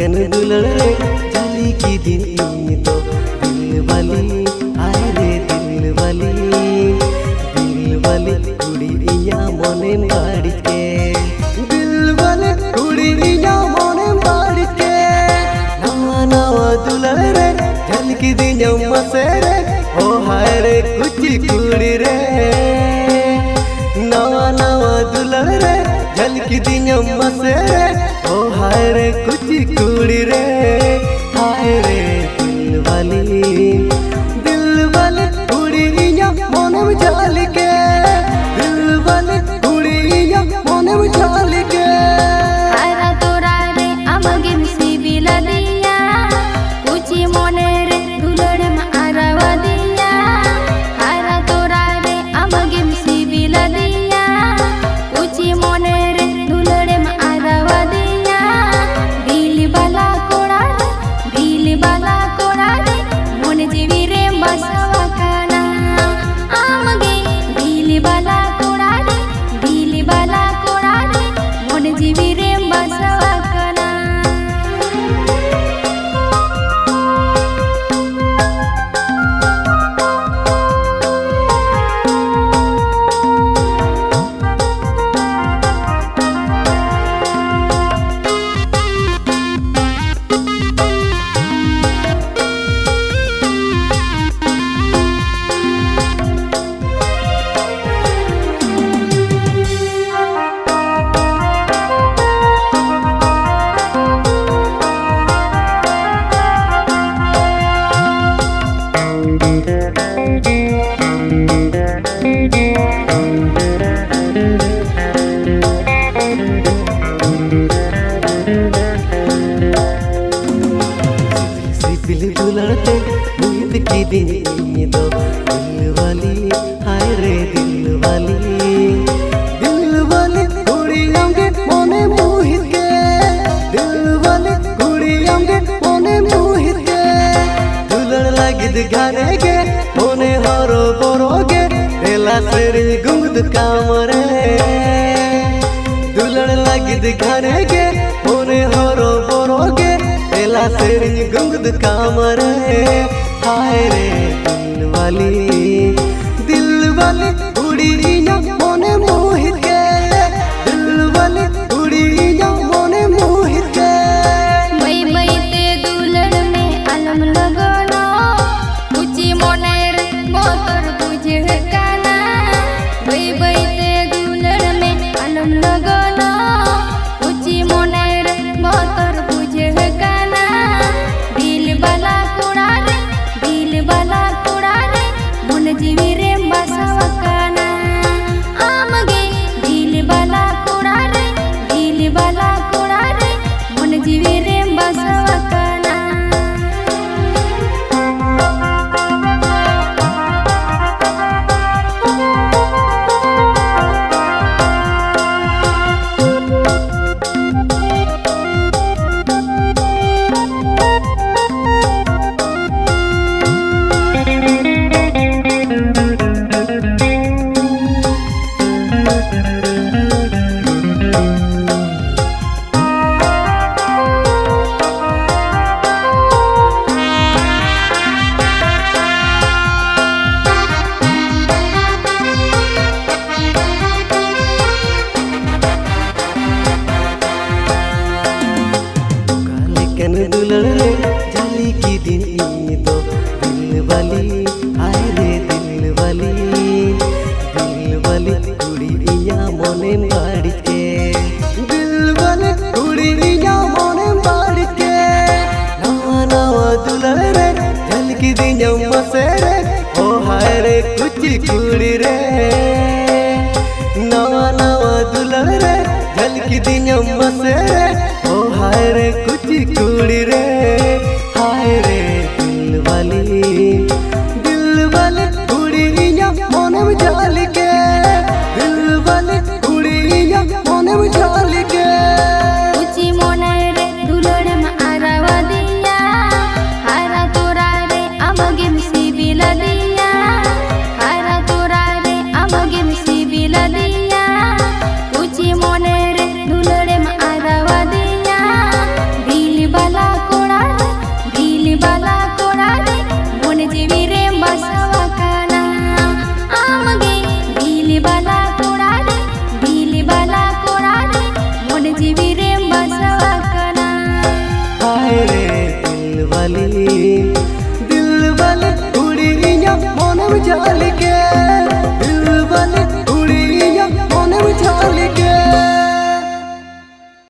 कन दुलड़ रे जाली की दिन तो दिल वाली आए रे दिल वाली कुड़ी इया मोने बाड़ी के दिल वाली कुड़ी इया मोने बाड़ी के नवा नवा दुलड़ रे जाली की दिन मसे रे ओ हाय रे कुछ कुड़ी रे नवा नवा दुलड़ रे जाली की दिन मसे रे ओ हाय रे कुछ कुड़ी रे हाय रे दिल वाली कुड़ी इया मोने में जाली के दिल वाली कुड़ी इया मोने में जाली के आरा तोरा रे अमगे सिबिला दिया कुची मोने रे दुलड़े में आरावा दिया आरा तोरा रे अमगे सिबिला दिया कुची मोने रे दुलड़े में आरावा दिया दिल बाला कोड़ा रे मोन जीवी रे बसवा काना अमगे दिल बाला कोड़ा रे मोन जीवी रे बसवा काना दिल दुलड़ते उम्मीद की दिन तो दिल वाली हाय रे दिल वाली कुड़ी आंगे मोने मोहित के दिल वाली कुड़ी आंगे मोने मोहित के दुलड़ लगिद घरे के मोने हरो बोरोगे रेला सेरी गुंगद कामरे दुलड़ लगिद घरे के मोने हरो बोरोगे रेला सेरी गुंगद कामरे हाय रे दिल वाली कुड़ी इया मोने मोहित के दिल वाली कुड़ी इया मोने मोहित के मई ते दुलड़ में अलम लगना कुची मोने रे मोतर बुझे काना मई ते दुलड़ में अलम लगना कुची मोने रे मोतर बुझे काना दिल बाला कोड़ा रे मोन जीवी रे बसवा काना आमगे दिल बाला कोड़ा रे मोन जीवी रे बसवा काना कन दुलड़ रे जाली की दिन तो दिल वाली आए रे दिल वाली कुड़ी इया मोने बाड़ी के दिल वाली कुड़ी इया मोने बाड़ी के नवा नवा दुलड़ रे जाली की दिन मसे रे ओ हाय रे कुछ कुड़ी रे नवा नवा दुलड़ रे जाली की दिन मसे रे ओ हाय रे कुछ कुड़ी रे हाय रे दिल वाली कुड़ी इया मोने में जाली के दिल वाली कुड़ी इया मोने में जाली के कुची मोने रे दुलड़ में आरावा दिया हारा तोरा रे अमगे सिबिला दिया हारा तोरा रे अमगे सिबिला दिया कुची मोने रे दुलड़ में आरावा दिया दिल बाला हम जाल